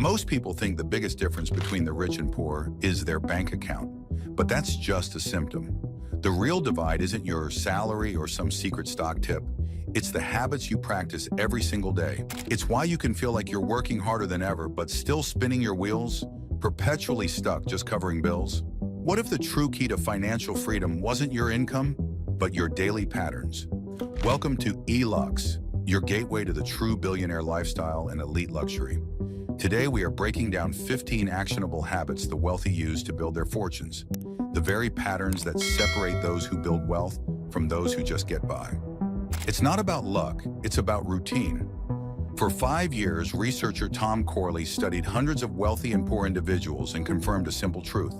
Most people think the biggest difference between the rich and poor is their bank account, but that's just a symptom. The real divide isn't your salary or some secret stock tip. It's the habits you practice every single day. It's why you can feel like you're working harder than ever, but still spinning your wheels, perpetually stuck just covering bills. What if the true key to financial freedom wasn't your income, but your daily patterns? Welcome to eLux, your gateway to the true billionaire lifestyle and elite luxury. Today, we are breaking down 15 actionable habits the wealthy use to build their fortunes, the very patterns that separate those who build wealth from those who just get by. It's not about luck, it's about routine. For 5 years, researcher Tom Corley studied hundreds of wealthy and poor individuals and confirmed a simple truth.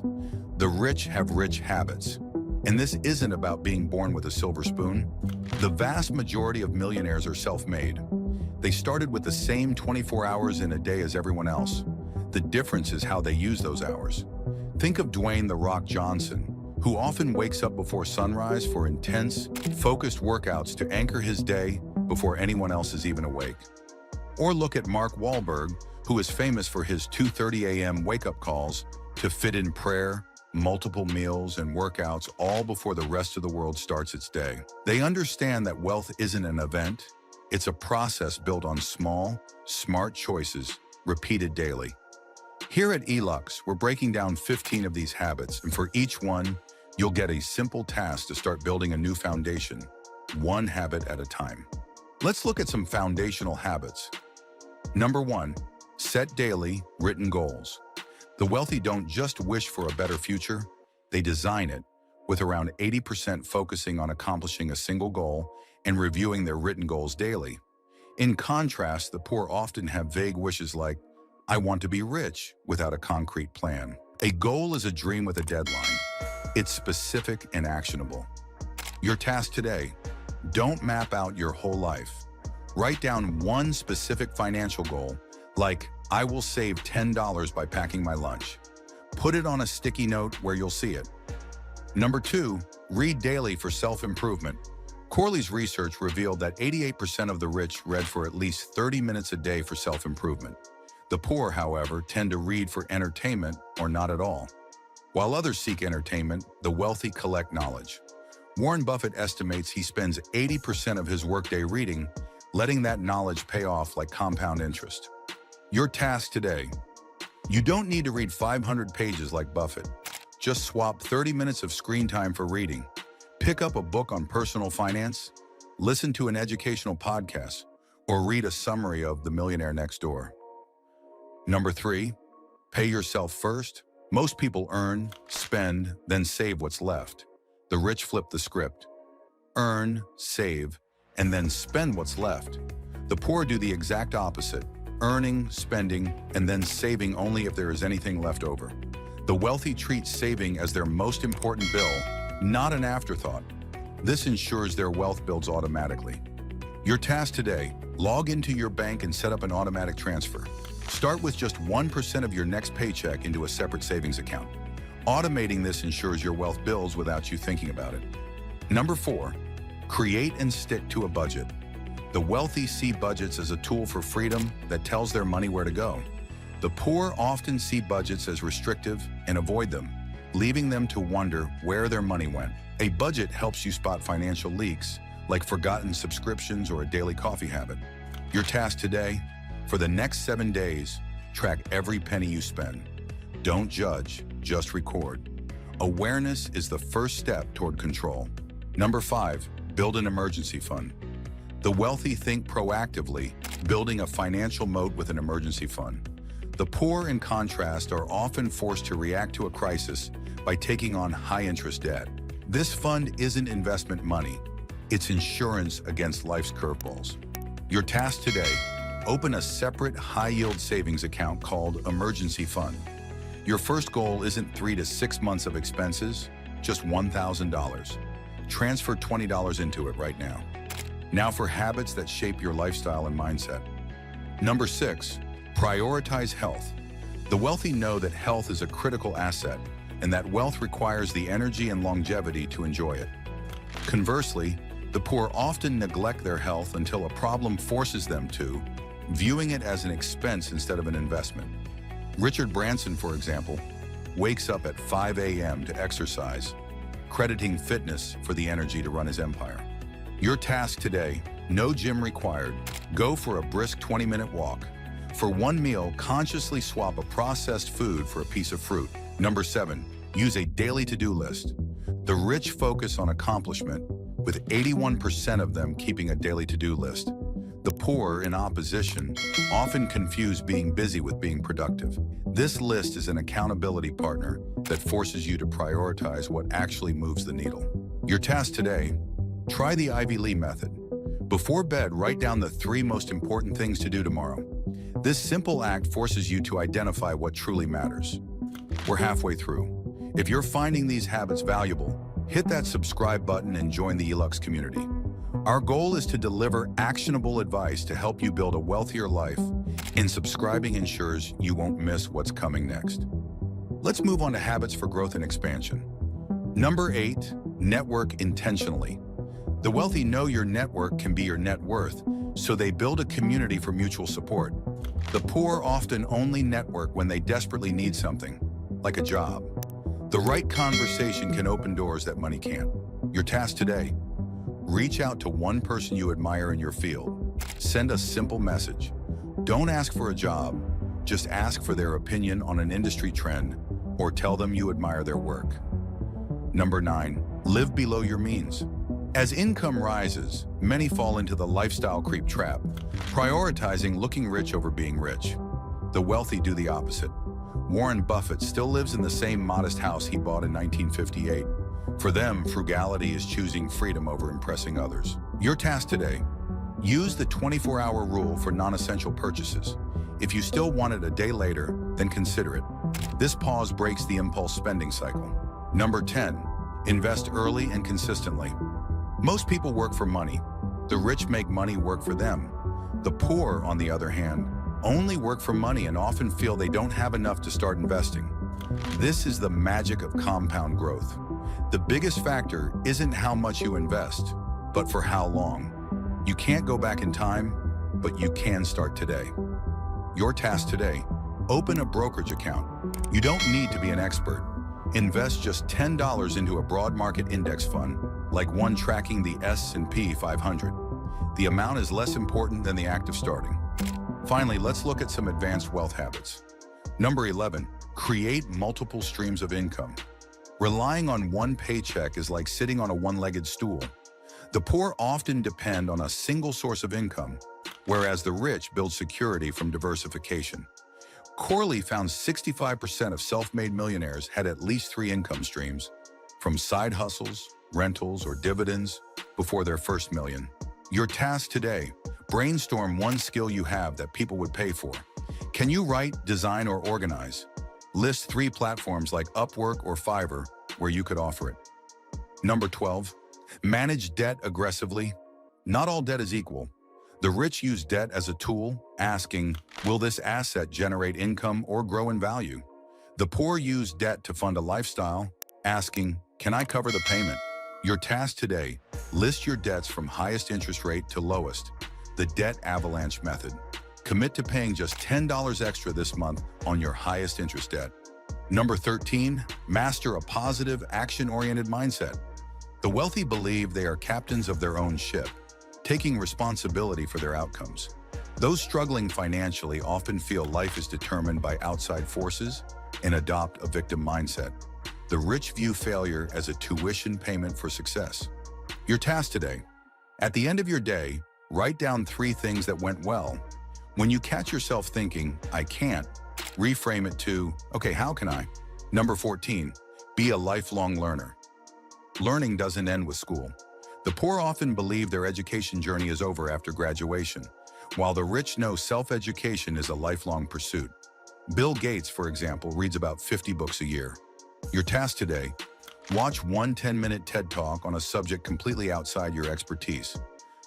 The rich have rich habits. And this isn't about being born with a silver spoon. The vast majority of millionaires are self-made. They started with the same 24 hours in a day as everyone else. The difference is how they use those hours. Think of Dwayne "The Rock" Johnson, who often wakes up before sunrise for intense, focused workouts to anchor his day before anyone else is even awake. Or look at Mark Wahlberg, who is famous for his 2:30 a.m. wake-up calls to fit in prayer, multiple meals, and workouts all before the rest of the world starts its day. They understand that wealth isn't an event. It's a process built on small, smart choices repeated daily. Here at eLux, we're breaking down 15 of these habits, and for each one, you'll get a simple task to start building a new foundation, one habit at a time. Let's look at some foundational habits. Number 1, set daily, written goals. The wealthy don't just wish for a better future, they design it, with around 80% focusing on accomplishing a single goal and reviewing their written goals daily. In contrast, the poor often have vague wishes like, "I want to be rich," without a concrete plan. A goal is a dream with a deadline. It's specific and actionable. Your task today: don't map out your whole life. Write down one specific financial goal, like, "I will save $10 by packing my lunch." Put it on a sticky note where you'll see it. Number 2, read daily for self-improvement. Corley's research revealed that 88% of the rich read for at least 30 minutes a day for self-improvement. The poor, however, tend to read for entertainment or not at all. While others seek entertainment, the wealthy collect knowledge. Warren Buffett estimates he spends 80% of his workday reading, letting that knowledge pay off like compound interest. Your task today: you don't need to read 500 pages like Buffett. Just swap 30 minutes of screen time for reading. Pick up a book on personal finance, listen to an educational podcast, or read a summary of The Millionaire Next Door. Number 3, pay yourself first. Most people earn, spend, then save what's left. The rich flip the script. Earn, save, and then spend what's left. The poor do the exact opposite, earning, spending, and then saving only if there is anything left over. The wealthy treat saving as their most important bill, not an afterthought. This ensures their wealth builds automatically. Your task today: log into your bank and set up an automatic transfer. Start with just 1% of your next paycheck into a separate savings account. Automating this ensures your wealth builds without you thinking about it. Number 4, create and stick to a budget. The wealthy see budgets as a tool for freedom that tells their money where to go. The poor often see budgets as restrictive and avoid them, leaving them to wonder where their money went. A budget helps you spot financial leaks, like forgotten subscriptions or a daily coffee habit. Your task today: for the next 7 days, track every penny you spend. Don't judge, just record. Awareness is the first step toward control. Number 5, build an emergency fund. The wealthy think proactively, building a financial moat with an emergency fund. The poor, in contrast, are often forced to react to a crisis by taking on high-interest debt. This fund isn't investment money. It's insurance against life's curveballs. Your task today: open a separate high-yield savings account called Emergency Fund. Your first goal isn't 3 to 6 months of expenses, just $1,000. Transfer $20 into it right now. Now for habits that shape your lifestyle and mindset. Number 6, prioritize health. The wealthy know that health is a critical asset and that wealth requires the energy and longevity to enjoy it. Conversely, the poor often neglect their health until a problem forces them to, viewing it as an expense instead of an investment. Richard Branson, for example, wakes up at 5 a.m. to exercise, crediting fitness for the energy to run his empire. Your task today, no gym required, go for a brisk 20-minute walk. For one meal, consciously swap a processed food for a piece of fruit. Number 7, use a daily to-do list. The rich focus on accomplishment, with 81% of them keeping a daily to-do list. The poor, in opposition, often confuse being busy with being productive. This list is an accountability partner that forces you to prioritize what actually moves the needle. Your task today, try the Ivy Lee method. Before bed, write down the 3 most important things to do tomorrow. This simple act forces you to identify what truly matters. We're halfway through. If you're finding these habits valuable, hit that subscribe button and join the eLux community. Our goal is to deliver actionable advice to help you build a wealthier life, and subscribing ensures you won't miss what's coming next. Let's move on to habits for growth and expansion. Number 8, network intentionally. The wealthy know your network can be your net worth, so they build a community for mutual support. The poor often only network when they desperately need something, like a job. The right conversation can open doors that money can't. Your task today, reach out to one person you admire in your field. Send a simple message. Don't ask for a job, just ask for their opinion on an industry trend, or tell them you admire their work. Number 9, live below your means. As income rises, many fall into the lifestyle creep trap, prioritizing looking rich over being rich. The wealthy do the opposite. Warren Buffett still lives in the same modest house he bought in 1958. For them, frugality is choosing freedom over impressing others. Your task today, use the 24-hour rule for non-essential purchases. If you still want it a day later, then consider it. This pause breaks the impulse spending cycle. Number 10, invest early and consistently. Most people work for money. The rich make money work for them. The poor, on the other hand, only work for money and often feel they don't have enough to start investing. This is the magic of compound growth. The biggest factor isn't how much you invest, but for how long. You can't go back in time, but you can start today. Your task today, open a brokerage account. You don't need to be an expert. Invest just $10 into a broad market index fund, like one tracking the S&P 500. The amount is less important than the act of starting. Finally, let's look at some advanced wealth habits. Number 11, create multiple streams of income. Relying on one paycheck is like sitting on a one-legged stool. The poor often depend on a single source of income, whereas the rich build security from diversification. Corley found 65% of self-made millionaires had at least 3 income streams, from side hustles, rentals, or dividends, before their first million. Your task today, brainstorm one skill you have that people would pay for. Can you write, design, or organize? List 3 platforms like Upwork or Fiverr where you could offer it. Number 12, manage debt aggressively. Not all debt is equal. The rich use debt as a tool, asking, will this asset generate income or grow in value? The poor use debt to fund a lifestyle, asking, can I cover the payment? Your task today, list your debts from highest interest rate to lowest, the debt avalanche method. Commit to paying just $10 extra this month on your highest interest debt. Number 13, master a positive, action-oriented mindset. The wealthy believe they are captains of their own ship, taking responsibility for their outcomes. Those struggling financially often feel life is determined by outside forces and adopt a victim mindset. The rich view failure as a tuition payment for success. Your task today, at the end of your day, write down 3 things that went well. When you catch yourself thinking, I can't, reframe it to, okay, how can I? Number 14, be a lifelong learner. Learning doesn't end with school. The poor often believe their education journey is over after graduation, while the rich know self-education is a lifelong pursuit. Bill Gates, for example, reads about 50 books a year. Your task today, watch one 10-minute TED Talk on a subject completely outside your expertise.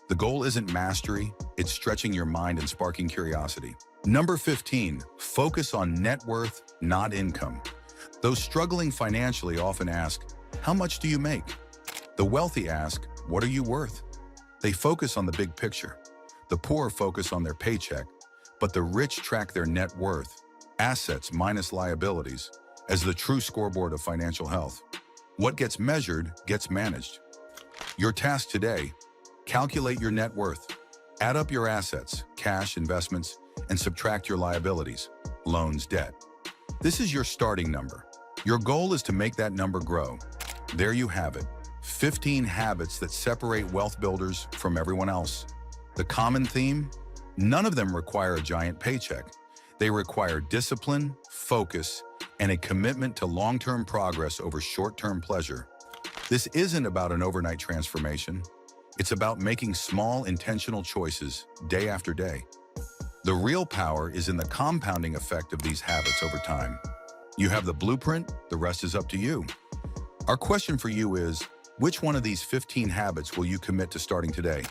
The goal isn't mastery, it's stretching your mind and sparking curiosity. Number 15, focus on net worth, not income. Those struggling financially often ask, how much do you make? The wealthy ask, what are you worth? They focus on the big picture. The poor focus on their paycheck, but the rich track their net worth. assets minus liabilities, as the true scoreboard of financial health. What gets measured gets managed. Your task today: calculate your net worth. Add up your assets, cash, investments, and subtract your liabilities, loans, debt. This is your starting number. Your goal is to make that number grow. There you have it, 15 habits that separate wealth builders from everyone else. The common theme? None of them require a giant paycheck. They require discipline, focus, and a commitment to long-term progress over short-term pleasure. This isn't about an overnight transformation. It's about making small, intentional choices day after day. The real power is in the compounding effect of these habits over time. You have the blueprint, the rest is up to you. Our question for you is, which one of these 15 habits will you commit to starting today?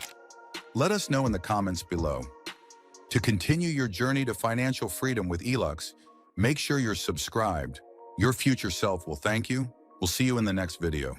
Let us know in the comments below. To continue your journey to financial freedom with Elux, make sure you're subscribed. Your future self will thank you. We'll see you in the next video.